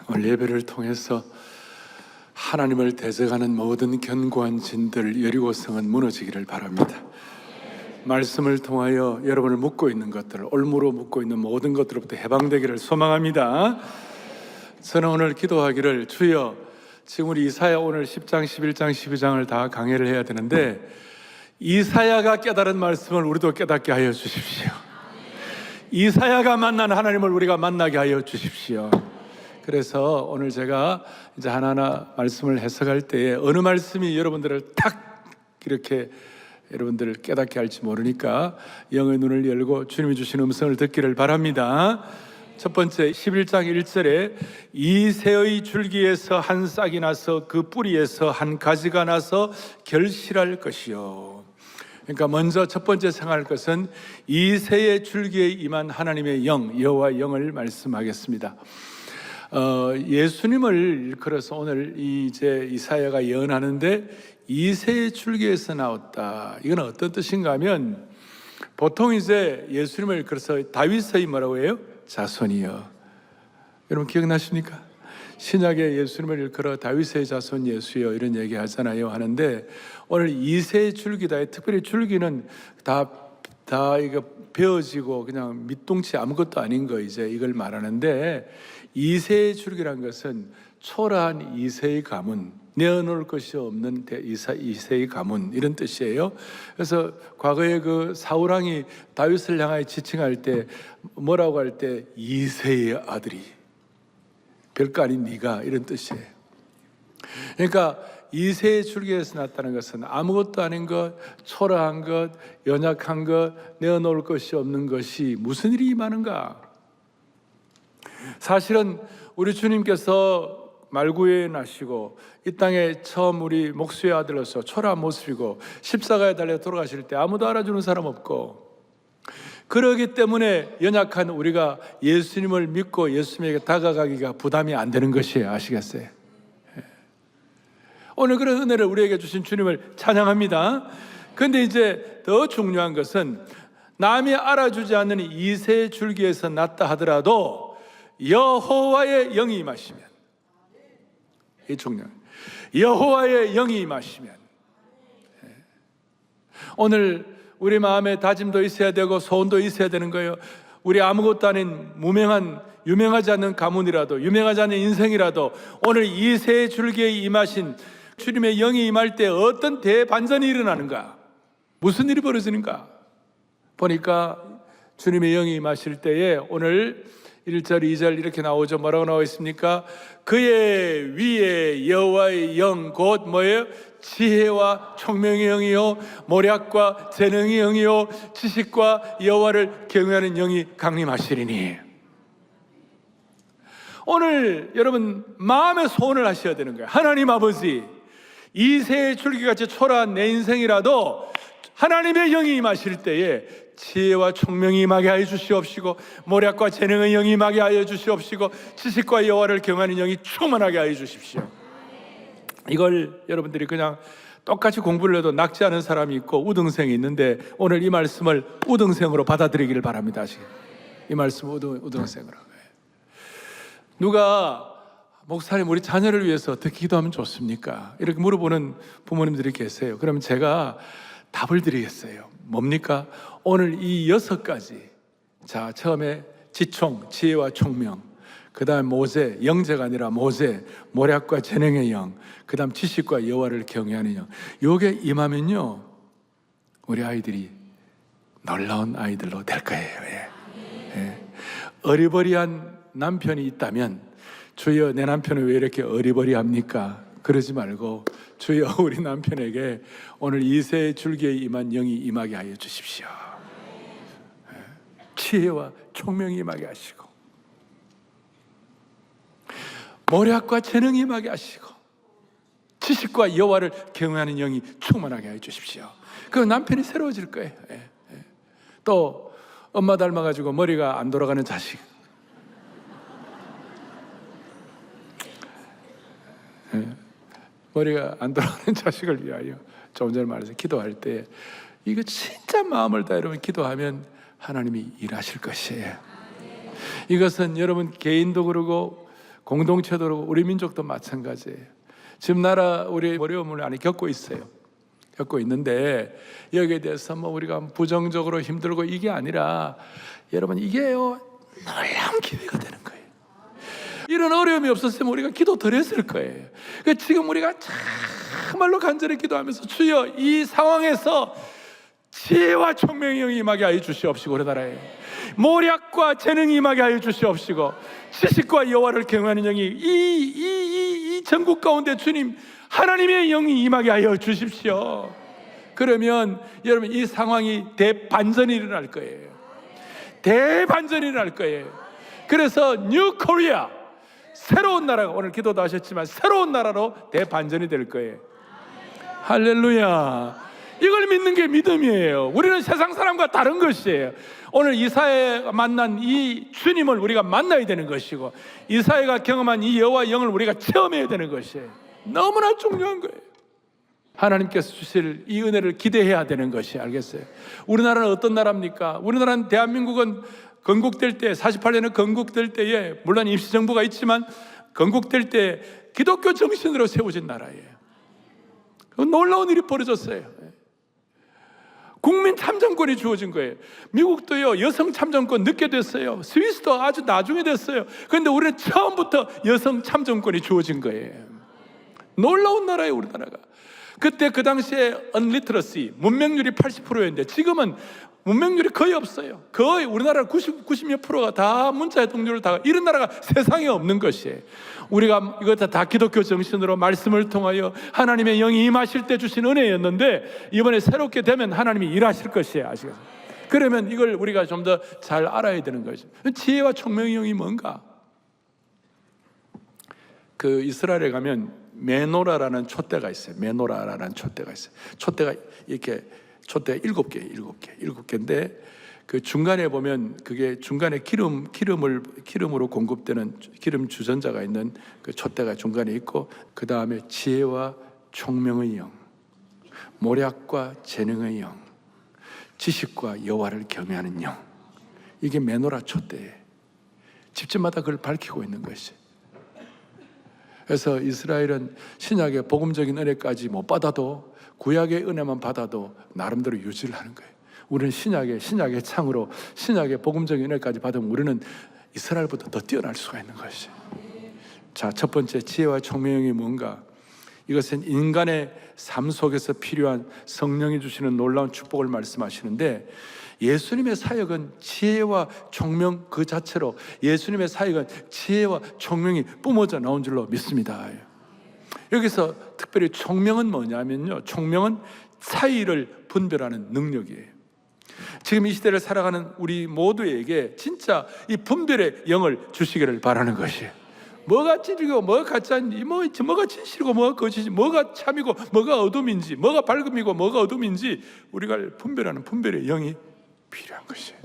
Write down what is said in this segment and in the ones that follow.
오늘 예배를 통해서 하나님을 대적하는 모든 견고한 진들 여리고성은 무너지기를 바랍니다. 말씀을 통하여 여러분을 묶고 있는 것들, 올무로 묶고 있는 모든 것들로부터 해방되기를 소망합니다. 저는 오늘 기도하기를, 주여, 지금 우리 이사야 오늘 10장, 11장, 12장을 다 강해를 해야 되는데 이사야가 깨달은 말씀을 우리도 깨닫게 하여 주십시오. 이사야가 만난 하나님을 우리가 만나게 하여 주십시오. 그래서 오늘 제가 이제 하나하나 말씀을 해석할 때에 어느 말씀이 여러분들을 탁 이렇게 여러분들을 깨닫게 할지 모르니까 영의 눈을 열고 주님이 주신 음성을 듣기를 바랍니다. 첫 번째 11장 1절에 이 새의 줄기에서 한 싹이 나서 그 뿌리에서 한 가지가 나서 결실할 것이요. 그러니까 먼저 첫 번째 생각할 것은 이 새의 줄기에 임한 하나님의 영, 여호와의 영을 말씀하겠습니다. 예수님을 일컬어서 오늘 이제 이사야가 예언하는데 이 새의 줄기에서 나왔다. 이건 어떤 뜻인가 하면 보통 이제 예수님을 일컬어서 다윗의 뭐라고 해요? 자손이요. 여러분 기억나십니까? 신약에 예수님을 일컬어 다윗의 자손 예수여 이런 얘기 하잖아요. 하는데 오늘 이 새의 줄기다. 특별히 줄기는 다 이거 베어지고 그냥 밑동치 아무것도 아닌 거 이제 이걸 말하는데 이새의 줄기란 것은 초라한 이새의 가문, 내어놓을 것이 없는 이새의 가문 이런 뜻이에요. 그래서 과거에 그 사울왕이 다윗을 향하여 지칭할 때 뭐라고 할 때 이새의 아들이 별거 아닌 네가 이런 뜻이에요. 그러니까 이새의 줄기에서 났다는 것은 아무것도 아닌 것, 초라한 것, 연약한 것, 내어놓을 것이 없는 것이 무슨 일이 임하는가? 사실은 우리 주님께서 말구에 나시고 이 땅에 처음 우리 목수의 아들로서 초라한 모습이고 십자가에 달려 돌아가실 때 아무도 알아주는 사람 없고 그러기 때문에 연약한 우리가 예수님을 믿고 예수님에게 다가가기가 부담이 안 되는 것이에요. 아시겠어요? 오늘 그런 은혜를 우리에게 주신 주님을 찬양합니다. 그런데 이제 더 중요한 것은 남이 알아주지 않는 이새 줄기에서 났다 하더라도 여호와의 영이 임하시면, 이 중요한 여호와의 영이 임하시면, 오늘 우리 마음에 다짐도 있어야 되고 소원도 있어야 되는 거예요. 우리 아무것도 아닌 무명한 유명하지 않는 가문이라도 유명하지 않는 인생이라도 오늘 이 새 줄기에 임하신 주님의 영이 임할 때 어떤 대반전이 일어나는가? 무슨 일이 벌어지는가? 보니까 주님의 영이 임하실 때에 오늘 1절, 2절 이렇게 나오죠. 뭐라고 나와 있습니까? 그의 위에 여호와의 영 곧 뭐예요? 지혜와 총명의 영이요 모략과 재능의 영이요 지식과 여호와를 경외하는 영이 강림하시리니. 오늘 여러분 마음의 소원을 하셔야 되는 거예요. 하나님 아버지, 이 새의 줄기같이 초라한 내 인생이라도 하나님의 영이 임하실 때에 지혜와 총명이 임하게 하여 주시옵시고 모략과 재능의 영이 임하게 하여 주시옵시고 지식과 여호와를 경외하는 영이 충만하게 하여 주십시오. 이걸 여러분들이 그냥 똑같이 공부를 해도 낚지 않은 사람이 있고 우등생이 있는데 오늘 이 말씀을 우등생으로 받아들이기를 바랍니다. 이 말씀 우등생으로. 누가 목사님 우리 자녀를 위해서 어떻게 기도하면 좋습니까? 이렇게 물어보는 부모님들이 계세요. 그러면 제가 답을 드리겠어요. 뭡니까? 오늘 이 6가지. 자, 처음에 지총, 지혜와 총명. 그 다음 모세, 영재가 아니라 모세, 모략과 재능의 영. 그 다음 지식과 여호와를 경외하는 영. 요게 임하면요 우리 아이들이 놀라운 아이들로 될 거예요. 어리버리한 남편이 있다면 주여 내 남편은 왜 이렇게 어리버리합니까? 그러지 말고 주여 우리 남편에게 오늘 이새 줄기에 임한 영이 임하게 하여 주십시오. 지혜와 총명이 임하게 하시고 모략과 재능이 임하게 하시고 지식과 여호와를 경외하는 영이 충만하게 하여 주십시오. 그 남편이 새로워질 거예요. 또 엄마 닮아가지고 머리가 안 돌아가는 자식, 머리가 안 돌아가는 자식을 위하여 조금 전에 말해서 기도할 때 이거 진짜 마음을 다 여러분 기도하면 하나님이 일하실 것이에요. 이것은 여러분 개인도 그러고 공동체도 그렇고 우리 민족도 마찬가지예요. 지금 나라 우리 어려움을 많이 겪고 있어요. 겪고 있는데 여기에 대해서 뭐 우리가 부정적으로 힘들고 이게 아니라 여러분 이게요 놀라운 기회가 되는 거예요. 이런 어려움이 없었으면 우리가 기도 덜 했을 거예요. 그러니까 지금 우리가 정말로 간절히 기도하면서 주여 이 상황에서 지혜와 총명의 영이 임하게 하여 주시옵시고 그러더라요. 모략과 재능이 임하게 하여 주시옵시고 지식과 여호와를 경외하는 영이 이 전국 가운데 주님 하나님의 영이 임하게 하여 주십시오. 그러면 여러분 이 상황이 대반전이 일어날 거예요. 대반전이 일어날 거예요. 그래서 뉴 코리아 새로운 나라가 오늘 기도도 하셨지만 새로운 나라로 대반전이 될 거예요. 할렐루야. 이걸 믿는 게 믿음이에요. 우리는 세상 사람과 다른 것이에요. 오늘 이사야가 만난 이 주님을 우리가 만나야 되는 것이고 이사야가 경험한 이 여호와의 영을 우리가 체험해야 되는 것이에요. 너무나 중요한 거예요. 하나님께서 주실 이 은혜를 기대해야 되는 것이 알겠어요? 우리나라는 어떤 나라입니까? 우리나라는 대한민국은 건국될 때 48년에 건국될 때에 물론 임시정부가 있지만 건국될 때 기독교 정신으로 세워진 나라예요. 놀라운 일이 벌어졌어요. 국민 참정권이 주어진 거예요. 미국도요 여성 참정권 늦게 됐어요. 스위스도 아주 나중에 됐어요. 그런데 우리는 처음부터 여성 참정권이 주어진 거예요. 놀라운 나라예요 우리나라가. 그때 그 당시에 언리트러시 문맹률이 80%였는데 지금은 문맹률이 거의 없어요. 거의 우리나라 90몇 프로가 다 문자의 동료를 다 이런 나라가 세상에 없는 것이에요. 우리가 이거 다 기독교 정신으로 말씀을 통하여 하나님의 영이 임하실 때 주신 은혜였는데 이번에 새롭게 되면 하나님이 일하실 것이에요. 아시겠어요? 그러면 이걸 우리가 좀 더 잘 알아야 되는 거죠. 지혜와 총명의 영이 뭔가? 그 이스라엘에 가면 메노라라는 촛대가 있어요. 메노라라는 촛대가 있어요. 촛대가 이렇게 촛대가 7개인데 그 중간에 보면 그게 중간에 기름으로 공급되는 기름 주전자가 있는 그 촛대가 중간에 있고 그 다음에 지혜와 총명의 영, 모략과 재능의 영, 지식과 여호와를 경외하는 영. 이게 메노라 촛대예요. 집집마다 그걸 밝히고 있는 것이. 그래서 이스라엘은 신약의 복음적인 은혜까지 못 받아도 구약의 은혜만 받아도 나름대로 유지를 하는 거예요. 우리는 신약의 창으로 신약의 복음적인 은혜까지 받으면 우리는 이스라엘보다 더 뛰어날 수가 있는 것이. 자, 첫 번째 지혜와 총명이 뭔가? 이것은 인간의 삶 속에서 필요한 성령이 주시는 놀라운 축복을 말씀하시는데 예수님의 사역은 지혜와 총명 그 자체로 예수님의 사역은 지혜와 총명이 뿜어져 나온 줄로 믿습니다. 여기서 특별히 총명은 뭐냐면요, 총명은 차이를 분별하는 능력이에요. 지금 이 시대를 살아가는 우리 모두에게 진짜 이 분별의 영을 주시기를 바라는 것이에요. 뭐가 진리고 뭐가 가짜인지, 뭐가 진실이고 뭐가 거짓인지, 뭐가 참이고 뭐가 어둠인지, 뭐가 밝음이고 뭐가 어둠인지 우리가 분별하는 분별의 영이 필요한 것이에요.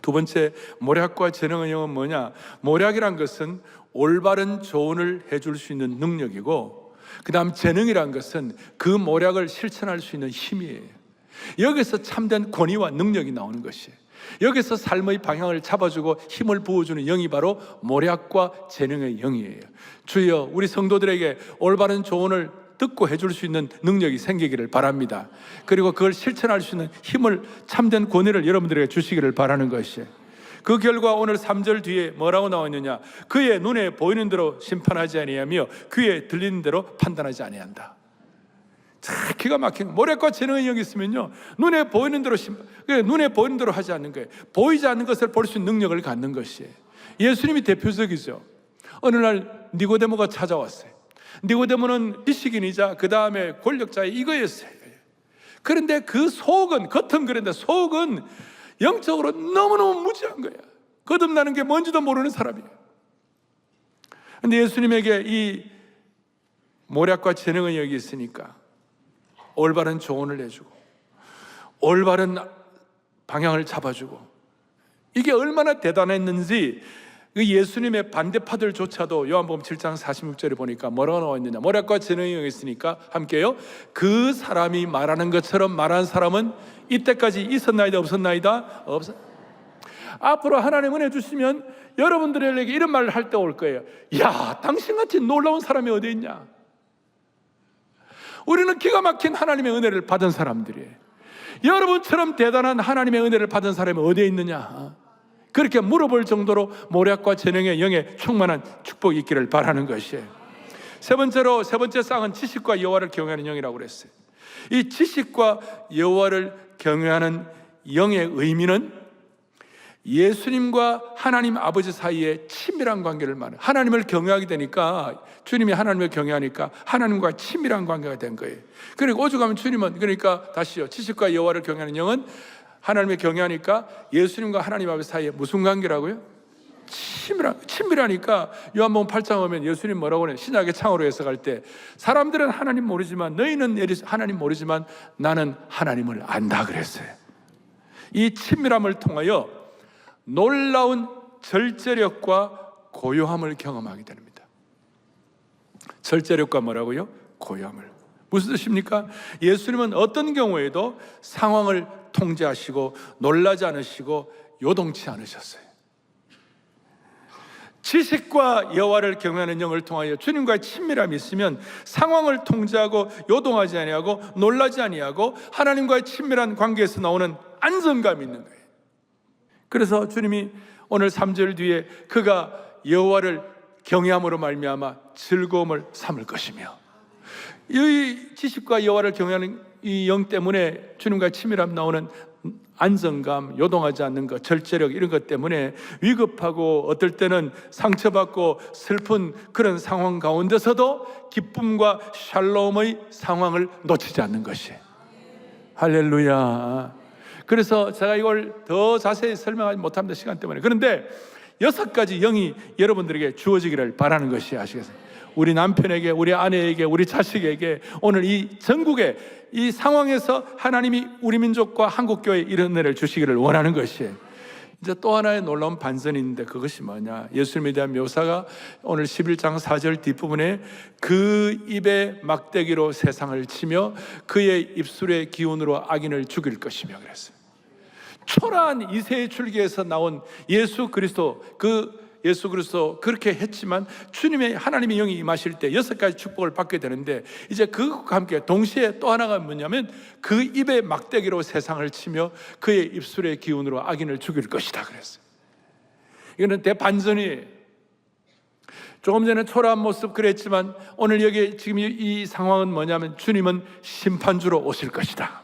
두 번째, 모략과 재능의 영은 뭐냐? 모략이란 것은 올바른 조언을 해줄 수 있는 능력이고, 그 다음 재능이란 것은 그 모략을 실천할 수 있는 힘이에요. 여기서 참된 권위와 능력이 나오는 것이에요. 여기서 삶의 방향을 잡아주고 힘을 부어주는 영이 바로 모략과 재능의 영이에요. 주여, 우리 성도들에게 올바른 조언을 듣고 해줄 수 있는 능력이 생기기를 바랍니다. 그리고 그걸 실천할 수 있는 힘을, 참된 권위를 여러분들에게 주시기를 바라는 것이에요. 그 결과 오늘 3절 뒤에 뭐라고 나와 있느냐? 그의 눈에 보이는 대로 심판하지 아니하며 귀에 들리는 대로 판단하지 아니한다. 자, 기가 막힌 모략과 재능의 영이 있으면요, 눈에 보이는 대로 눈에 보이는 대로 하지 않는 거예요. 보이지 않는 것을 볼 수 있는 능력을 갖는 것이에요. 예수님이 대표적이죠. 어느 날 니고데모가 찾아왔어요. 니고데모는 지식인이자 그 다음에 권력자의 이거였어요. 그런데 그 속은, 겉은 그런데 속은 영적으로 너무너무 무지한 거야. 거듭나는 게 뭔지도 모르는 사람이에요. 그런데 예수님에게 이 모략과 재능의 영이 있으니까 올바른 조언을 해주고 올바른 방향을 잡아주고, 이게 얼마나 대단했는지 그 예수님의 반대파들조차도 요한복음 7장 46절에 보니까 뭐라고 나와 있느냐? 모략과 재능의 영이 있으니까 함께요, 그 사람이 말하는 것처럼 말한 사람은 이때까지 있었나이다 없었나이다? 앞으로 하나님 은혜 주시면 여러분들에게 이런 말을 할 때 올 거예요. 야, 당신같이 놀라운 사람이 어디 있냐? 우리는 기가 막힌 하나님의 은혜를 받은 사람들이에요. 여러분처럼 대단한 하나님의 은혜를 받은 사람이 어디에 있느냐? 그렇게 물어볼 정도로 모략과 재능의 영에 충만한 축복이 있기를 바라는 것이에요. 세 번째 쌍은 지식과 여호와를 경외하는 영이라고 그랬어요. 이 지식과 여호와를 경외하는 영의 의미는 예수님과 하나님 아버지 사이에 친밀한 관계를 말해요. 하나님을 경외하게 되니까, 주님이 하나님을 경외하니까 하나님과 친밀한 관계가 된 거예요. 그러니까 오죽하면 주님은, 그러니까 다시요, 지식과 여호와를 경외하는 영은 하나님을 경외하니까 예수님과 하나님 아버지 사이에 무슨 관계라고요? 친밀하니까 요한복음 8장 오면 예수님 뭐라고 그래요? 신약의 창으로 해석할 때 사람들은 하나님 모르지만, 너희는 하나님 모르지만 나는 하나님을 안다 그랬어요. 이 친밀함을 통하여 놀라운 절제력과 고요함을 경험하게 됩니다. 절제력과 뭐라고요? 고요함을. 무슨 뜻입니까? 예수님은 어떤 경우에도 상황을 통제하시고 놀라지 않으시고 요동치 않으셨어요. 지식과 여호와를 경외하는 영을 통하여 주님과의 친밀함이 있으면 상황을 통제하고 요동하지 아니하고 놀라지 아니하고 하나님과의 친밀한 관계에서 나오는 안정감이 있는 거예요. 그래서 주님이 오늘 3절 뒤에 그가 여호와를 경외함으로 말미암아 즐거움을 삼을 것이며, 이 지식과 여호와를 경외하는 이 영 때문에 주님과의 친밀함 나오는 안정감, 요동하지 않는 것, 절제력, 이런 것 때문에 위급하고 어떨 때는 상처받고 슬픈 그런 상황 가운데서도 기쁨과 샬롬의 상황을 놓치지 않는 것이에요. 할렐루야. 그래서 제가 이걸 더 자세히 설명하지 못합니다, 시간 때문에. 그런데 6가지 영이 여러분들에게 주어지기를 바라는 것이, 아시겠어요? 우리 남편에게, 우리 아내에게, 우리 자식에게, 오늘 이 전국에 이 상황에서 하나님이 우리 민족과 한국교회에 이런 은혜를 주시기를 원하는 것이에요. 이제 또 하나의 놀라운 반전이 있는데, 그것이 뭐냐? 예수님에 대한 묘사가 오늘 11장 4절 뒷부분에 그 입에 막대기로 세상을 치며 그의 입술의 기운으로 악인을 죽일 것이며 그랬어요. 초라한 이새의 줄기에서 나온 예수 그리스도, 그렇게 했지만 주님의 하나님의 영이 임하실 때 6가지 축복을 받게 되는데, 이제 그것과 함께 동시에 또 하나가 뭐냐면 그 입에 막대기로 세상을 치며 그의 입술의 기운으로 악인을 죽일 것이다 그랬어요. 이거는 대반전이에요. 조금 전에 초라한 모습 그랬지만 오늘 여기 지금 이 상황은 뭐냐면 주님은 심판주로 오실 것이다.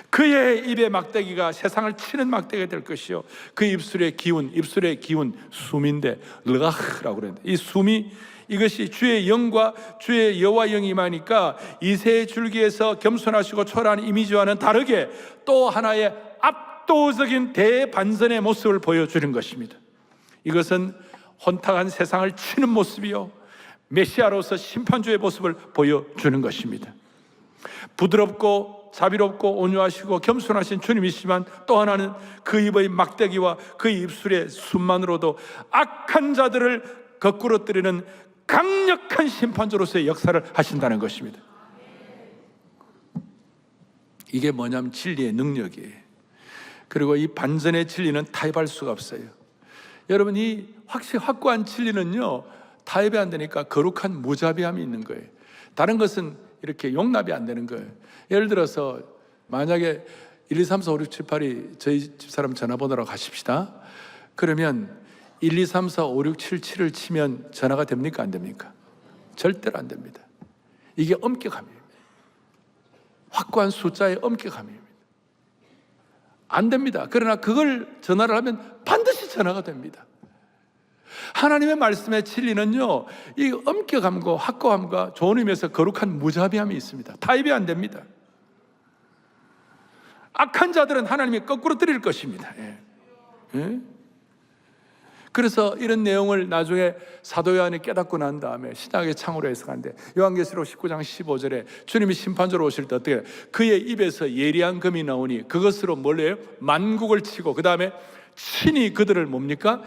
그의 입의 막대기가 세상을 치는 막대기가 될 것이요, 그 입술의 기운, 숨인데 르가흐라고 그랬는데, 이 숨이, 이것이 주의 영과 주의 여호와 영이 임하니까 이새의 줄기에서 겸손하시고 초라한 이미지와는 다르게 또 하나의 압도적인 대반전의 모습을 보여주는 것입니다. 이것은 혼탁한 세상을 치는 모습이요, 메시아로서 심판주의 모습을 보여주는 것입니다. 부드럽고 자비롭고 온유하시고 겸손하신 주님이시지만 또 하나는 그 입의 막대기와 그 입술의 숨만으로도 악한 자들을 거꾸로 뜨리는 강력한 심판주로서의 역사를 하신다는 것입니다. 이게 뭐냐면 진리의 능력이에요. 그리고 이 반전의 진리는 타협할 수가 없어요. 여러분, 이 확고한 진리는요, 타협이 안 되니까 거룩한 무자비함이 있는 거예요. 다른 것은 이렇게 용납이 안 되는 거예요. 예를 들어서 만약에 1, 2, 3, 4, 5, 6, 7, 8이 저희 집사람 전화번호로 가십시다. 그러면 1, 2, 3, 4, 5, 6, 7, 7을 치면 전화가 됩니까? 안 됩니까? 절대로 안 됩니다. 이게 엄격함입니다. 확고한 숫자의 엄격함입니다. 안 됩니다. 그러나 그걸 전화를 하면 반드시 전화가 됩니다. 하나님의 말씀의 진리는요, 이 엄격함과 확고함과 좋은 의미에서 거룩한 무자비함이 있습니다. 타협이 안 됩니다. 악한 자들은 하나님이 거꾸로 때릴 것입니다. 예? 그래서 이런 내용을 나중에 사도 요한이 깨닫고 난 다음에 신약의 창으로 해석하는데, 요한계시록 19장 15절에 주님이 심판주로 오실 때 어떻게, 그의 입에서 예리한 금이 나오니 그것으로 뭘 해요? 만국을 치고 그 다음에 친히 그들을 뭡니까?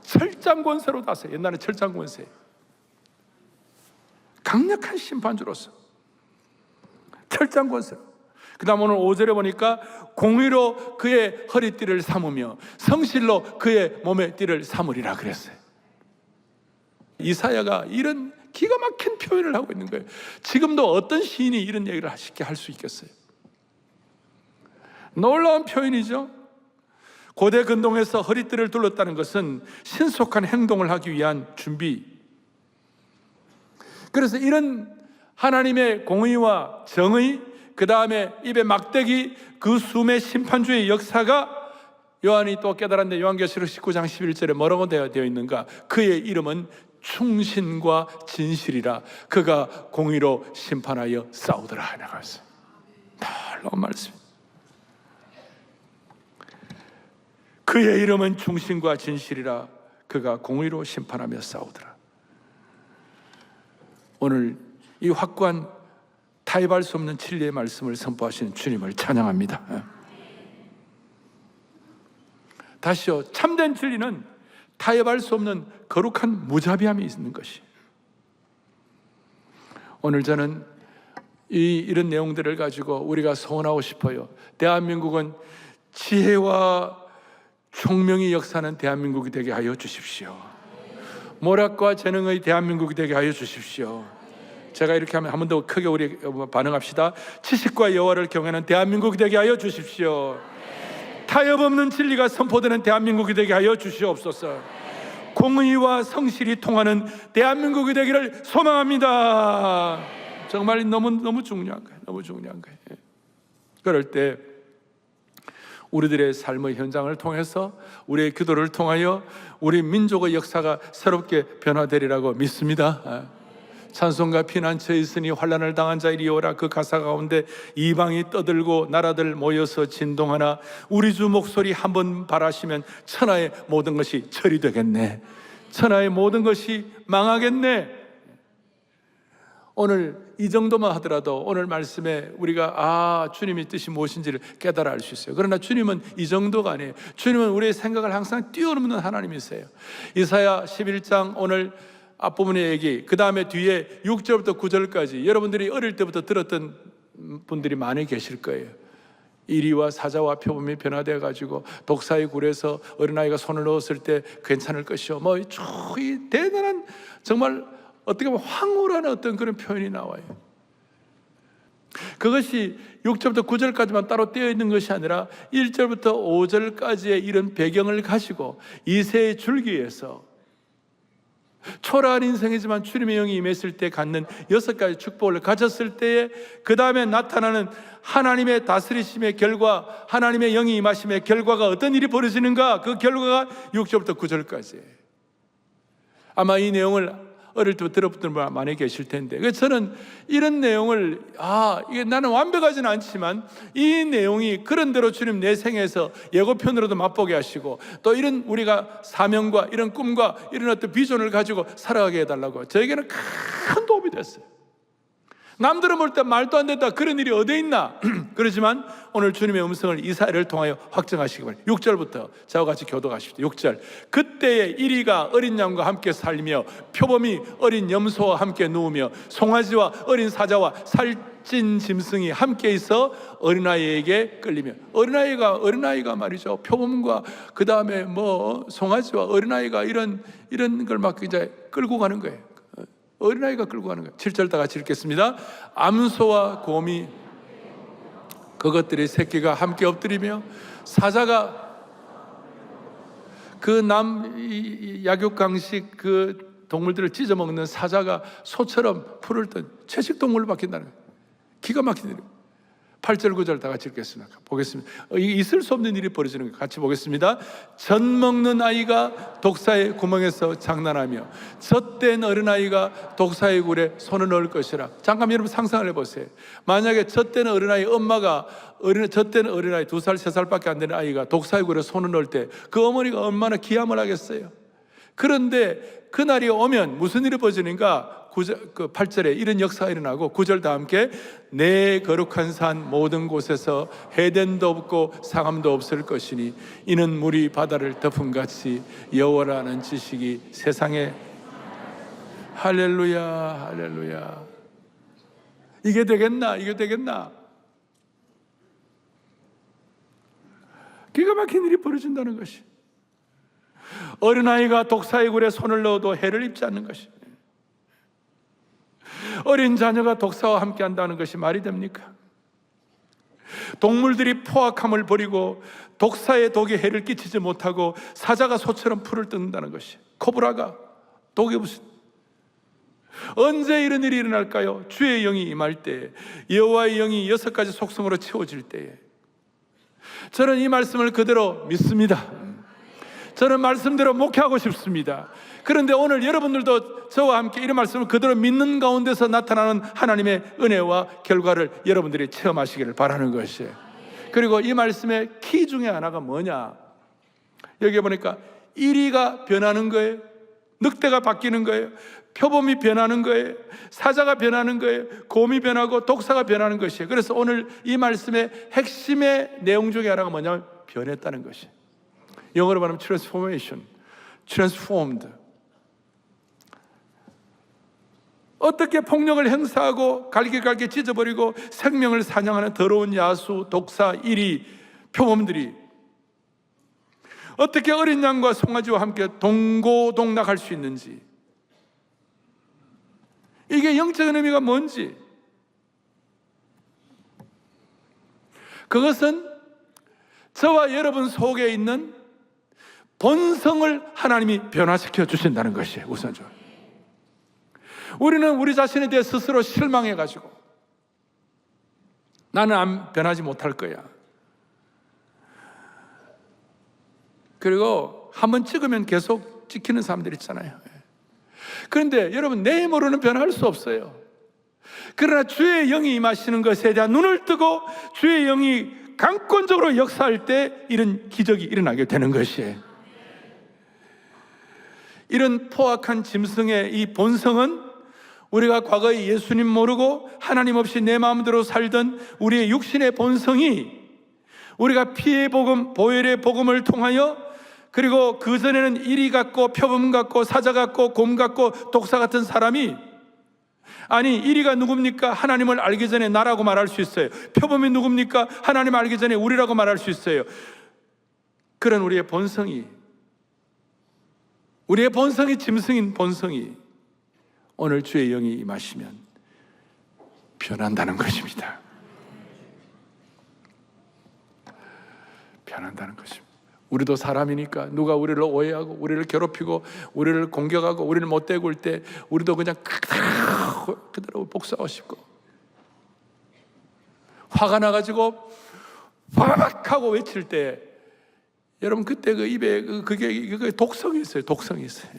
철장권세로 다스려. 옛날에 철장권세, 강력한 심판주로서 철장권세로. 그 다음 오늘 5절에 보니까 공의로 그의 허리띠를 삼으며 성실로 그의 몸의 띠를 삼으리라 그랬어요. 이사야가 이런 기가 막힌 표현을 하고 있는 거예요. 지금도 어떤 시인이 이런 얘기를 쉽게 할 수 있겠어요? 놀라운 표현이죠. 고대 근동에서 허리띠를 둘렀다는 것은 신속한 행동을 하기 위한 준비. 그래서 이런 하나님의 공의와 정의, 그 다음에 입에 막대기, 그 숨의 심판주의 역사가 요한이 또 깨달았는데 요한계시록 19장 11절에 뭐라고 되어 있는가? 그의 이름은 충신과 진실이라. 그가 공의로 심판하여 싸우더라 하나가 있어요. 놀라운 말씀. 그의 이름은 충신과 진실이라. 그가 공의로 심판하며 싸우더라. 오늘 이 확고한 타협할 수 없는 진리의 말씀을 선포하시는 주님을 찬양합니다. 다시요, 참된 진리는 타협할 수 없는 거룩한 무자비함이 있는 것이. 오늘 저는 이런 내용들을 가지고 우리가 소원하고 싶어요. 대한민국은 지혜와 총명이 역사하는 대한민국이 되게 하여 주십시오. 모략과 재능의 대한민국이 되게 하여 주십시오. 제가 이렇게 하면 한 번 더 크게 우리 반응합시다. 지식과 여호와를 경외하는 대한민국이 되게 하여 주십시오. 타협 없는 진리가 선포되는 대한민국이 되게 하여 주시옵소서. 공의와 성실이 통하는 대한민국이 되기를 소망합니다. 정말 너무 중요한 거예요. 너무 중요한 거예요. 그럴 때 우리들의 삶의 현장을 통해서, 우리의 기도를 통하여 우리 민족의 역사가 새롭게 변화되리라고 믿습니다. 찬송가 피난처에 있으니 환난을 당한 자 이리 오라. 그 가사 가운데 이방이 떠들고 나라들 모여서 진동하나 우리 주 목소리 한번 발하시면 천하의 모든 것이 처리되겠네. 천하의 모든 것이 망하겠네. 오늘 이 정도만 하더라도 오늘 말씀에 우리가 주님의 뜻이 무엇인지를 깨달아 알 수 있어요. 그러나 주님은 이 정도가 아니에요. 주님은 우리의 생각을 항상 뛰어넘는 하나님이세요. 이사야 11장 오늘 앞부분의 얘기, 그 다음에 뒤에 6절부터 9절까지 여러분들이 어릴 때부터 들었던 분들이 많이 계실 거예요. 이리와 사자와 표범이 변화되어 가지고 독사의 굴에서 어린아이가 손을 넣었을 때 괜찮을 것이요, 이 대단한, 정말 어떻게 보면 황홀한 어떤 그런 표현이 나와요. 그것이 6절부터 9절까지만 따로 떼어 있는 것이 아니라 1절부터 5절까지의 이런 배경을 가지고 이새의 줄기에서 초라한 인생이지만 주님의 영이 임했을 때 갖는 6가지 축복을 가졌을 때에 그 다음에 나타나는 하나님의 다스리심의 결과, 하나님의 영이 임하심의 결과가 어떤 일이 벌어지는가, 그 결과가 6절부터 9절까지예요. 아마 이 내용을 어릴 때 들어본 분 많이 계실 텐데, 그래서 저는 이런 내용을 이게 나는 완벽하지는 않지만 이 내용이 그런대로 주님 내 생에서 예고편으로도 맛보게 하시고 또 이런 우리가 사명과 이런 꿈과 이런 어떤 비전을 가지고 살아가게 해달라고 저에게는 큰 도움이 됐어요. 남들은 볼 때 말도 안 된다, 그런 일이 어디 있나 그러지만 오늘 주님의 음성을 이사야를 통하여 확증하시기 바랍니다. 6절부터 저와 같이 교도하십시오. 6절, 그때에 이리가 어린 양과 함께 살며 표범이 어린 염소와 함께 누우며 송아지와 어린 사자와 살찐 짐승이 함께 있어 어린아이에게 끌리며. 어린아이가 말이죠, 표범과 그 다음에 송아지와 어린아이가 이런 걸 막 이제 끌고 가는 거예요. 어린아이가 끌고 가는 거예요. 7절 다 같이 읽겠습니다. 암소와 곰이 그것들의 새끼가 함께 엎드리며 사자가 그 약육강식 그 동물들을 찢어먹는 사자가 소처럼 풀을 뜬 채식동물로 바뀐다는 거예요. 기가 막힌 일이에요. 8절 9절 다 같이 읽겠습니다. 보겠습니다. 있을 수 없는 일이 벌어지는 거예요. 같이 보겠습니다. 젖 먹는 아이가 독사의 구멍에서 장난하며 젖된 어린아이가 독사의 굴에 손을 넣을 것이라. 잠깐 여러분 상상을 해보세요. 만약에 젖된 어린아이 엄마가 젖된 어린아이 2살 3살밖에 안 되는 아이가 독사의 굴에 손을 넣을 때 그 어머니가 얼마나 기함을 하겠어요. 그런데 그날이 오면 무슨 일이 벌어지는가? 8절에 이런 역사가 일어나고 9절 다 함께 내 거룩한 산 모든 곳에서 해변도 없고 상함도 없을 것이니 이는 물이 바다를 덮음같이 여호와라는 지식이 세상에. 할렐루야, 할렐루야. 이게 되겠나? 기가 막힌 일이 벌어진다는 것이. 어린아이가 독사의 굴에 손을 넣어도 해를 입지 않는 것이. 어린 자녀가 독사와 함께 한다는 것이 말이 됩니까? 동물들이 포악함을 버리고 독사의 독에 해를 끼치지 못하고 사자가 소처럼 풀을 뜯는다는 것이. 코브라가 독에 무슨 언제 이런 일이 일어날까요? 주의 영이 임할 때, 여호와의 영이 6가지 속성으로 채워질 때에. 저는 이 말씀을 그대로 믿습니다. 저는 말씀대로 목회하고 싶습니다. 그런데 오늘 여러분들도 저와 함께 이런 말씀을 그대로 믿는 가운데서 나타나는 하나님의 은혜와 결과를 여러분들이 체험하시기를 바라는 것이에요. 그리고 이 말씀의 키 중에 하나가 뭐냐? 여기 보니까 이리가 변하는 거예요. 늑대가 바뀌는 거예요. 표범이 변하는 거예요. 사자가 변하는 거예요. 곰이 변하고 독사가 변하는 것이에요. 그래서 오늘 이 말씀의 핵심의 내용 중에 하나가 뭐냐면 변했다는 것이에요. 영어로 말하면 transformation, transformed. 어떻게 폭력을 행사하고 갈기갈기 찢어버리고 생명을 사냥하는 더러운 야수, 독사, 이리, 표범들이 어떻게 어린 양과 송아지와 함께 동고동락할 수 있는지, 이게 영적인 의미가 뭔지, 그것은 저와 여러분 속에 있는 본성을 하나님이 변화시켜 주신다는 것이에요. 우선적으로 우리는 우리 자신에 대해 스스로 실망해가지고 나는 변하지 못할 거야, 그리고 한번 찍으면 계속 찍히는 사람들 있잖아요. 그런데 여러분, 내 힘으로는 변할 수 없어요. 그러나 주의 영이 임하시는 것에 대한 눈을 뜨고 주의 영이 강권적으로 역사할 때 이런 기적이 일어나게 되는 것이에요. 이런 포악한 짐승의 이 본성은 우리가 과거에 예수님 모르고 하나님 없이 내 마음대로 살던 우리의 육신의 본성이 우리가 피의 복음, 보혈의 복음을 통하여, 그리고 그전에는 이리 같고 표범 같고 사자 같고 곰 같고 독사 같은 사람이, 아니 이리가 누굽니까? 하나님을 알기 전에 나라고 말할 수 있어요. 표범이 누굽니까? 하나님 알기 전에 우리라고 말할 수 있어요. 그런 우리의 본성이 짐승인 본성이 오늘 주의 영이 임하시면 변한다는 것입니다. 변한다는 것입니다. 우리도 사람이니까 누가 우리를 오해하고 우리를 괴롭히고 우리를 공격하고 우리를 못되고 할 때 우리도 그냥 그대로 복수하고 싶고, 화가 나가지고 팍 하고 외칠 때 여러분 그때 그 입에 그게 독성이 있어요. 독성이 있어요.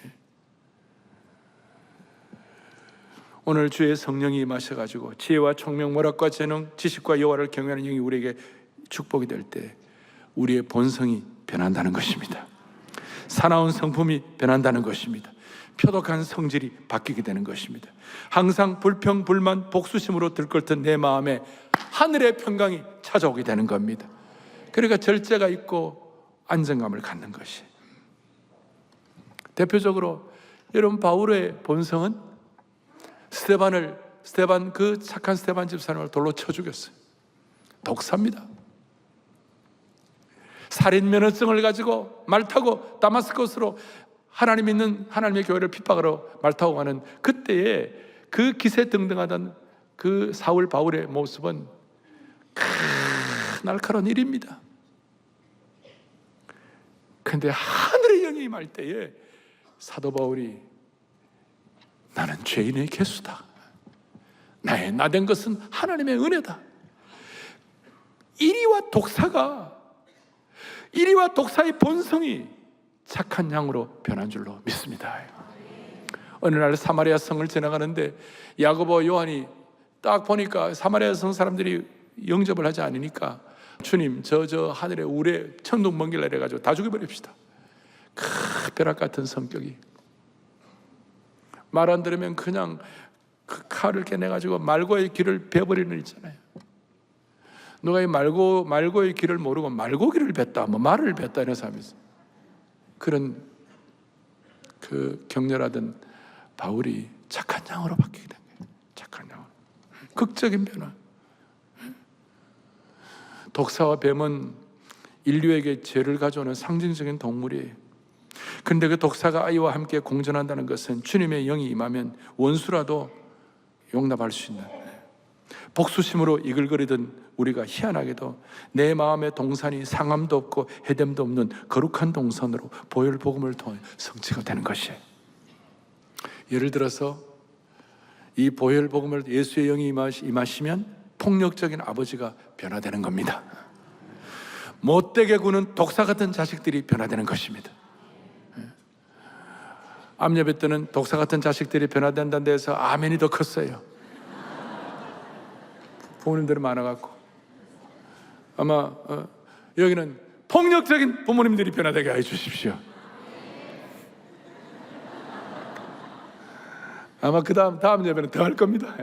오늘 주의 성령이 임하셔가지고 지혜와 총명, 모략과 재능, 지식과 여호와를 경외하는 영이 우리에게 축복이 될 때 우리의 본성이 변한다는 것입니다. 사나운 성품이 변한다는 것입니다. 표독한 성질이 바뀌게 되는 것입니다. 항상 불평, 불만, 복수심으로 들끓던 내 마음에 하늘의 평강이 찾아오게 되는 겁니다. 그러니까 절제가 있고 안정감을 갖는 것이. 대표적으로 여러분, 바울의 본성은 스데반 그 착한 스데반 집사님을 돌로 쳐 죽였어요. 독사입니다. 살인 면허증을 가지고 말 타고 다마스커스로 하나님 있는 하나님의 교회를 핍박하러 말 타고 가는 그때에 그 기세 등등하던 그 사울 바울의 모습은 날카로운 일입니다. 그런데 하늘의 영이 임할 때에 사도 바울이 나는 죄인의 개수다, 나의 나된 것은 하나님의 은혜다, 이리와 독사의 본성이 착한 양으로 변한 줄로 믿습니다. 어느 날 사마리아 성을 지나가는데 야고보, 요한이 딱 보니까 사마리아 성 사람들이 영접을 하지 않으니까 주님, 저 하늘에 우레 천둥 번개를 내려가지고 다 죽여버립시다. 벼락 같은 성격이, 말 안 들으면 그냥 그 칼을 깨내가지고 말고의 길을 베어버리는 있잖아요. 누가 이 말고의 길을 모르고 말고기를 뱉다, 말을 뱉다 이런 사람이 있어요. 그런 그 격렬하던 바울이 착한 양으로 바뀌게 된 거예요. 착한 양으로. 극적인 변화. 독사와 뱀은 인류에게 죄를 가져오는 상징적인 동물이에요. 그런데 그 독사가 아이와 함께 공존한다는 것은 주님의 영이 임하면 원수라도 용납할 수 있는, 복수심으로 이글거리던 우리가 희한하게도 내 마음의 동산이 상함도 없고 해됨도 없는 거룩한 동산으로 보혈 복음을 통해 성취가 되는 것이에요. 예를 들어서 이 보혈 복음을 예수의 영이 임하시면 폭력적인 아버지가 변화되는 겁니다. 못되게 구는 독사 같은 자식들이 변화되는 것입니다. 암예배 때는 독사 같은 자식들이 변화된다는 데서 아멘이 더 컸어요. 부모님들이 많아갖고 아마 여기는 폭력적인 부모님들이 변화되게 해주십시오. 아마 다음 예배는 더 할 겁니다.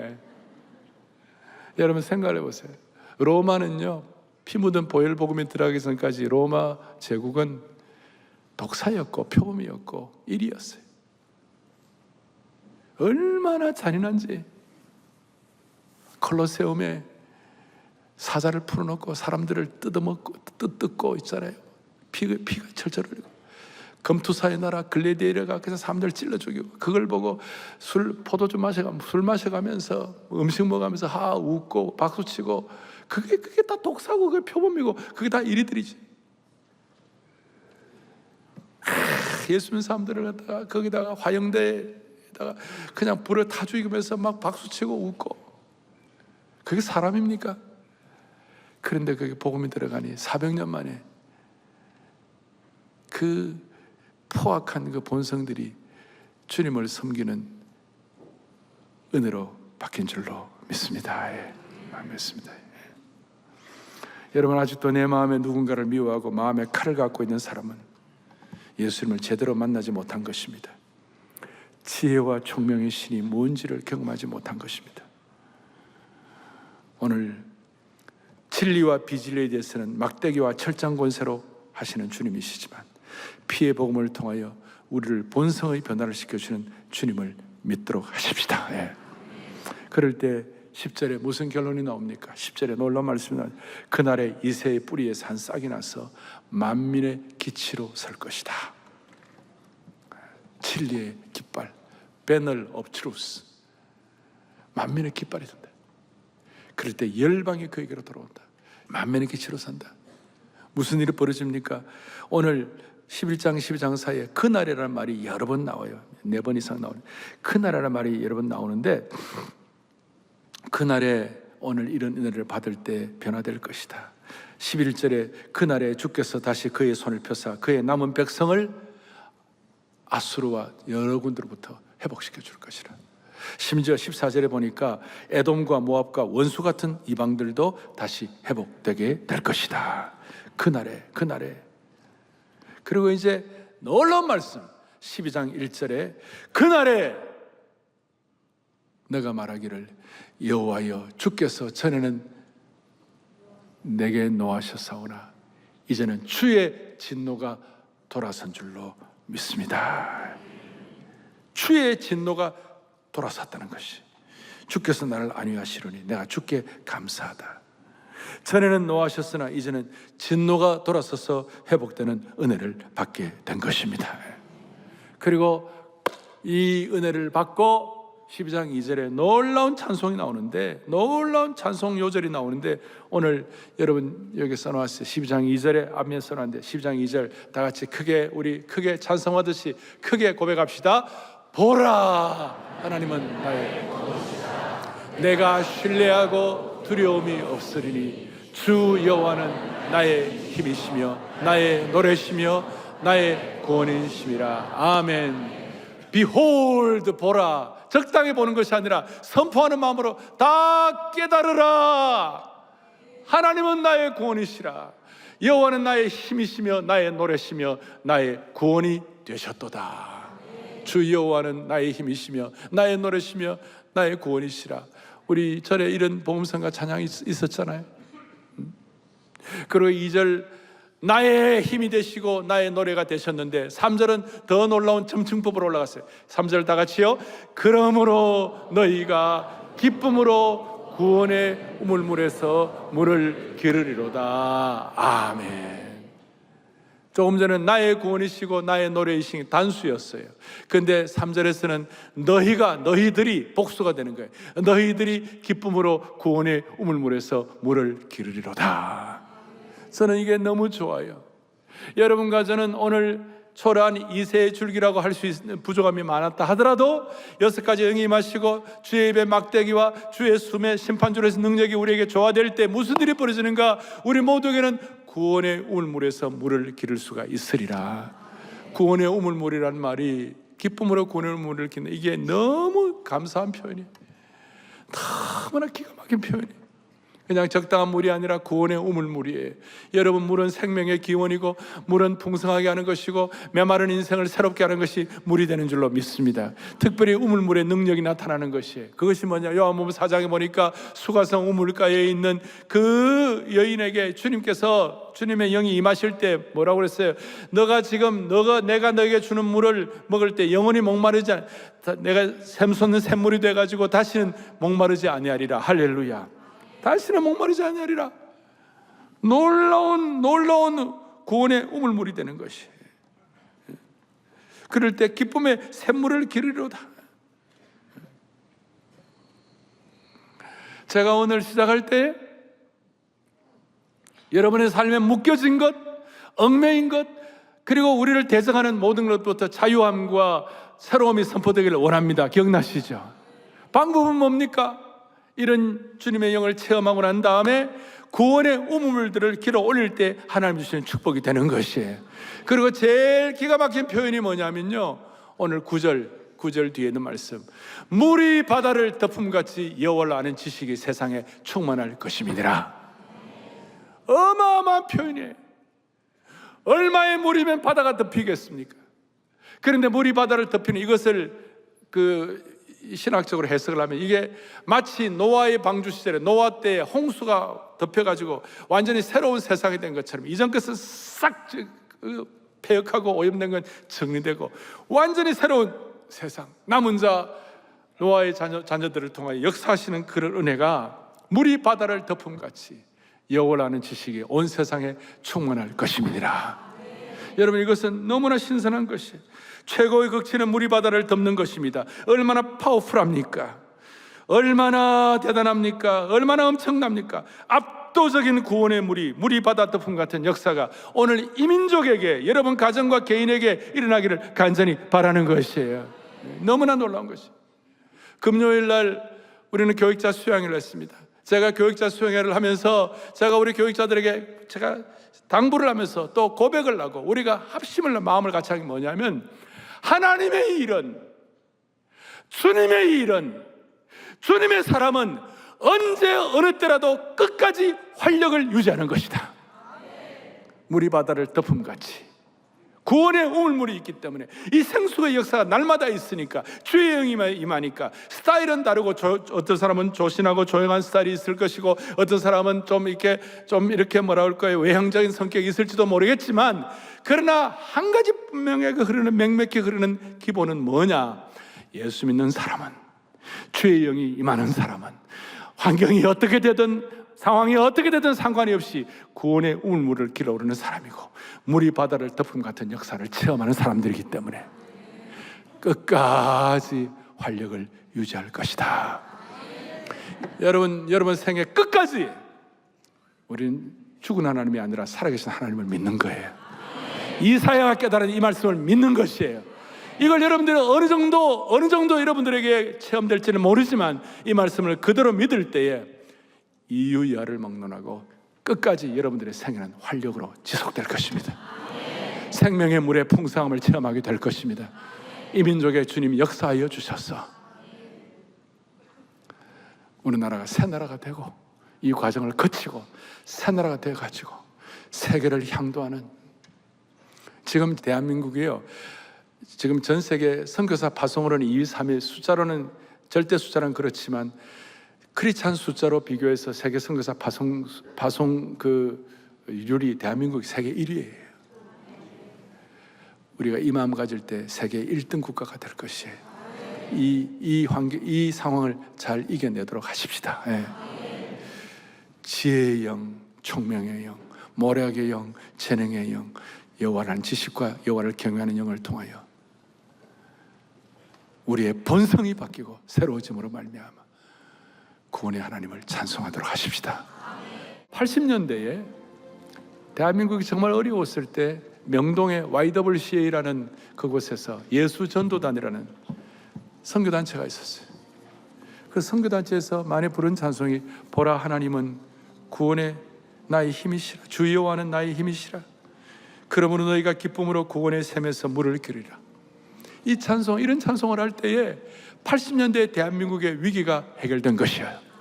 여러분 생각해 보세요. 로마는요, 피 묻은 보혈 복음이 들어가기 전까지 로마 제국은 독사였고 표범이었고 일이었어요. 얼마나 잔인한지. 콜로세움에 사자를 풀어놓고 사람들을 뜯고 있잖아요. 피가 철철 흘리고, 금투사의 나라 글래디에이터가 그래서 사람들을 찔러 죽이고, 그걸 보고 포도주 술 마셔가면서 음식 먹으면서 웃고 박수치고, 그게 다 독사고 그게 표범이고 그게 다 이리들이지. 예수 믿는 사람들을 갖다가 거기다가 화영대에다가 그냥 불을 타 죽이면서 막 박수치고 웃고, 그게 사람입니까? 그런데 그게 복음이 들어가니 400년 만에 그 포악한 그 본성들이 주님을 섬기는 은혜로 바뀐 줄로 믿습니다. 믿습니다. 여러분, 아직도 내 마음에 누군가를 미워하고 마음에 칼을 갖고 있는 사람은 예수님을 제대로 만나지 못한 것입니다. 지혜와 총명의 신이 뭔지를 경험하지 못한 것입니다. 오늘 진리와 비진리에 대해서는 막대기와 철장 권세로 하시는 주님이시지만 피의 복음을 통하여 우리를 본성의 변화를 시켜주는 주님을 믿도록 하십시다. 그럴 때 10절에 무슨 결론이 나옵니까? 10절에 놀라운 말씀이 나와요. 그날에 이새의 뿌리에서 한 싹이 나서 만민의 기치로 설 것이다. 진리의 깃발, 배널 오브 트루스, 만민의 깃발이 된다. 그럴 때 열방이 그에게로 돌아온다. 만민의 기치로 산다. 무슨 일이 벌어집니까? 오늘 11장 12장 사이에 그날이라는 말이 여러 번 나와요. 4번 이상 나오는, 그날이라는 말이 여러 번 나오는데, 그날에 오늘 이런 은혜를 받을 때 변화될 것이다. 11절에 그날에 주께서 다시 그의 손을 펴사 그의 남은 백성을 아수르와 여러 군데로부터 회복시켜 줄 것이라. 심지어 14절에 보니까 에돔과 모압과 원수 같은 이방들도 다시 회복되게 될 것이다. 그날에. 그리고 이제 놀라운 말씀 12장 1절에 그날에 내가 말하기를 여호와여 주께서 전에는 내게 노하셨사오나 이제는 주의 진노가 돌아선 줄로 믿습니다. 주의 진노가 돌아섰다는 것이, 주께서 나를 안위하시려니 내가 주께 감사하다. 전에는 노하셨으나 이제는 진노가 돌아서서 회복되는 은혜를 받게 된 것입니다. 그리고 이 은혜를 받고 12장 2절에 놀라운 찬송이 나오는데, 놀라운 찬송 요절이 나오는데, 오늘 여러분 여기 써놓았어요. 12장 2절에 앞면 써놨는데 12장 2절 다 같이 우리 크게 찬송하듯이 크게 고백합시다. 보라, 하나님은 나의 것이다. 내가 신뢰하고 두려움이 없으리니 주 여호와는 나의 힘이시며 나의 노래시며 나의 구원이심이라. 아멘. Behold, 보라. 적당히 보는 것이 아니라 선포하는 마음으로 다 깨달으라. 하나님은 나의 구원이시라. 여호와는 나의 힘이시며 나의 노래시며 나의 구원이 되셨도다. 주 여호와는 나의 힘이시며 나의 노래시며 나의 구원이시라. 우리 절에 이런 복음성가 찬양이 있었잖아요. 그리고 2절 나의 힘이 되시고 나의 노래가 되셨는데, 3절은 더 놀라운 점층법으로 올라갔어요. 3절 다 같이요. 그러므로 너희가 기쁨으로 구원의 우물물에서 물을 기르리로다. 아멘. 조금 전에 나의 구원이시고 나의 노래이신 단수였어요. 그런데 3절에서는 너희들이 복수가 되는 거예요. 너희들이 기쁨으로 구원의 우물물에서 물을 기르리로다. 저는 이게 너무 좋아요. 여러분과 저는 오늘 초라한 2세의 줄기라고 할 수 있는 부족함이 많았다 하더라도 6가지 영이 임하시고 주의 입의 막대기와 주의 숨의 심판줄에서 능력이 우리에게 조화될 때 무슨 일이 벌어지는가? 우리 모두에게는 구원의 우물물에서 물을 기를 수가 있으리라. 구원의 우물물이란 말이 기쁨으로 구원의 우물을 기는, 이게 너무 감사한 표현이에요. 너무나 기가 막힌 표현이에요. 그냥 적당한 물이 아니라 구원의 우물물이에요. 여러분, 물은 생명의 기원이고 물은 풍성하게 하는 것이고 메마른 인생을 새롭게 하는 것이 물이 되는 줄로 믿습니다. 특별히 우물물의 능력이 나타나는 것이에요. 그것이 뭐냐? 요한복음 4장에 보니까 수가성 우물가에 있는 그 여인에게 주님께서, 주님의 영이 임하실 때 뭐라고 그랬어요? 내가 너에게 주는 물을 먹을 때 영원히 목마르지 않아, 내가 샘솟는 샘물이 돼가지고 다시는 목마르지 아니하리라. 할렐루야. 다시는 목마르지 아니하리라. 놀라운 구원의 우물물이 되는 것이. 그럴 때 기쁨의 샘물을 기르리로다. 제가 오늘 시작할 때 여러분의 삶에 묶여진 것, 얽매인 것, 그리고 우리를 대적하는 모든 것부터 자유함과 새로움이 선포되기를 원합니다. 기억나시죠? 방법은 뭡니까? 이런 주님의 영을 체험하고 난 다음에 구원의 우물들을 길어 올릴 때 하나님 주시는 축복이 되는 것이에요. 그리고 제일 기가 막힌 표현이 뭐냐면요, 오늘 9절 뒤에 있는 말씀, 물이 바다를 덮음같이 여호와를 아는 지식이 세상에 충만할 것임이니라. 어마어마한 표현이에요. 얼마의 물이면 바다가 덮이겠습니까? 그런데 물이 바다를 덮이는 이것을 신학적으로 해석을 하면 이게 마치 노아의 방주 시절에 노아 때 홍수가 덮여가지고 완전히 새로운 세상이 된 것처럼 이전 것은 싹 폐역하고 오염된 건 정리되고 완전히 새로운 세상, 남은 자 노아의 자녀들을 통하여 역사하시는 그런 은혜가 물이 바다를 덮음같이 여호와를 아는 지식이 온 세상에 충만할 것입니다. 여러분, 이것은 너무나 신선한 것이에요. 최고의 극치는 물이 바다를 덮는 것입니다. 얼마나 파워풀합니까? 얼마나 대단합니까? 얼마나 엄청납니까? 압도적인 구원의 물이 바다 덮음 같은 역사가 오늘 이민족에게, 여러분 가정과 개인에게 일어나기를 간절히 바라는 것이에요. 너무나 놀라운 것이에요. 금요일 날 우리는 교육자 수양회를 했습니다. 제가 교육자 수양회를 하면서 제가 우리 교육자들에게 제가 당부를 하면서 또 고백을 하고 우리가 합심을 마음을 같이 하는 게 뭐냐면, 하나님의 일은, 주님의 일은, 주님의 사람은 언제 어느 때라도 끝까지 활력을 유지하는 것이다. 물이 바다를 덮음같이 구원의 우물물이 있기 때문에 이 생수의 역사가 날마다 있으니까, 주의 영이 임하니까 스타일은 다르고, 어떤 사람은 조신하고 조용한 스타일이 있을 것이고, 어떤 사람은 좀 이렇게 뭐라 할까요, 외향적인 성격이 있을지도 모르겠지만, 그러나 한 가지 분명하게 맹맥히 흐르는 기본은 뭐냐? 예수 믿는 사람은, 주의 영이 임하는 사람은 환경이 어떻게 되든 상황이 어떻게 되든 상관이 없이 구원의 우물물을 길어오르는 사람이고, 물이 바다를 덮음 같은 역사를 체험하는 사람들이기 때문에 끝까지 활력을 유지할 것이다. 여러분 생애 끝까지 우리는 죽은 하나님이 아니라 살아계신 하나님을 믿는 거예요. 이사야가 깨달은 이 말씀을 믿는 것이에요. 이걸 여러분들은 어느 정도 여러분들에게 체험될지는 모르지만 이 말씀을 그대로 믿을 때에 이유야를 막론하고 끝까지 여러분들의 생애는 활력으로 지속될 것입니다. 생명의 물의 풍성함을 체험하게 될 것입니다. 이 민족에 주님이 역사하여 주셔서 우리나라가 새 나라가 되고, 이 과정을 거치고 새 나라가 되어가지고 세계를 향도하는, 지금 대한민국이요, 지금 전 세계 선교사 파송으로는 2위, 3위, 숫자로는 절대 숫자는 그렇지만 크리스찬 숫자로 비교해서 세계 선교사 파송 율이 대한민국이 세계 1위예요. 우리가 이 마음 가질 때 세계 1등 국가가 될 것이에요. 이 상황을 잘 이겨내도록 하십시다. 예. 지혜의 영, 총명의 영, 모략의 영, 재능의 영, 여호와라는 지식과 여호와를 경외하는 영을 통하여 우리의 본성이 바뀌고 새로워짐으로 말미암아 구원의 하나님을 찬송하도록 하십시다. 80년대에 대한민국이 정말 어려웠을 때 명동의 YWCA라는 그곳에서 예수전도단이라는 선교단체가 있었어요. 그 선교단체에서 많이 부른 찬송이 보라 하나님은 구원의 나의 힘이시라, 주 여호와는 나의 힘이시라, 그러므로 너희가 기쁨으로 구원의 샘에서 물을 기르리라. 이 찬송, 이런 찬송을 할 때에 80년대 대한민국의 위기가 해결된 것이에요.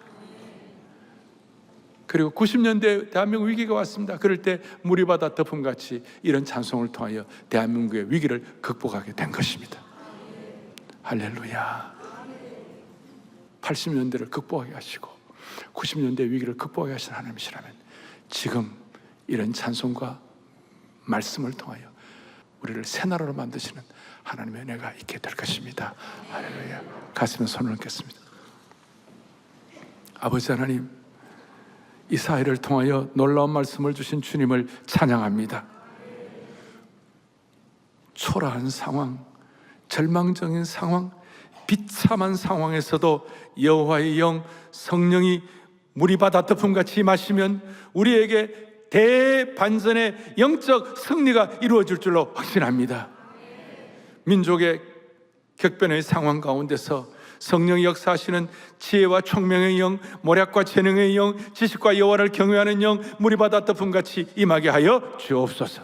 그리고 90년대 대한민국 위기가 왔습니다. 그럴 때 물이 바다 덮음같이 이런 찬송을 통하여 대한민국의 위기를 극복하게 된 것입니다. 할렐루야. 80년대를 극복하게 하시고 90년대 위기를 극복하게 하신 하나님이시라면 지금 이런 찬송과 말씀을 통하여 우리를 새 나라로 만드시는 하나님의 은혜가 있게 될 것입니다. 할렐루야. 가슴에 손을 얹겠습니다. 아버지 하나님, 이 사회를 통하여 놀라운 말씀을 주신 주님을 찬양합니다. 초라한 상황, 절망적인 상황, 비참한 상황에서도 여호와의 영, 성령이 물이 바다 덮음같이 임하시면 우리에게 대반전의 영적 승리가 이루어질 줄로 확신합니다. 민족의 격변의 상황 가운데서 성령이 역사하시는 지혜와 총명의 영, 모략과 재능의 영, 지식과 여호와를 경외하는 영, 물이 바다 덮음같이 임하게 하여 주옵소서.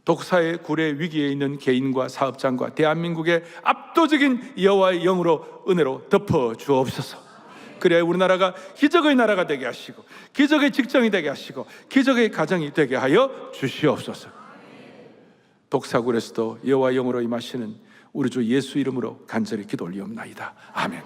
독사의 굴의 위기에 있는 개인과 사업장과 대한민국의 압도적인 여호와의 영으로 은혜로 덮어 주옵소서. 그래야 우리나라가 기적의 나라가 되게 하시고 기적의 직장이 되게 하시고 기적의 가정이 되게 하여 주시옵소서. 독사굴에서도 여호와의 영으로 임하시는 우리 주 예수 이름으로 간절히 기도 올리옵나이다. 아멘.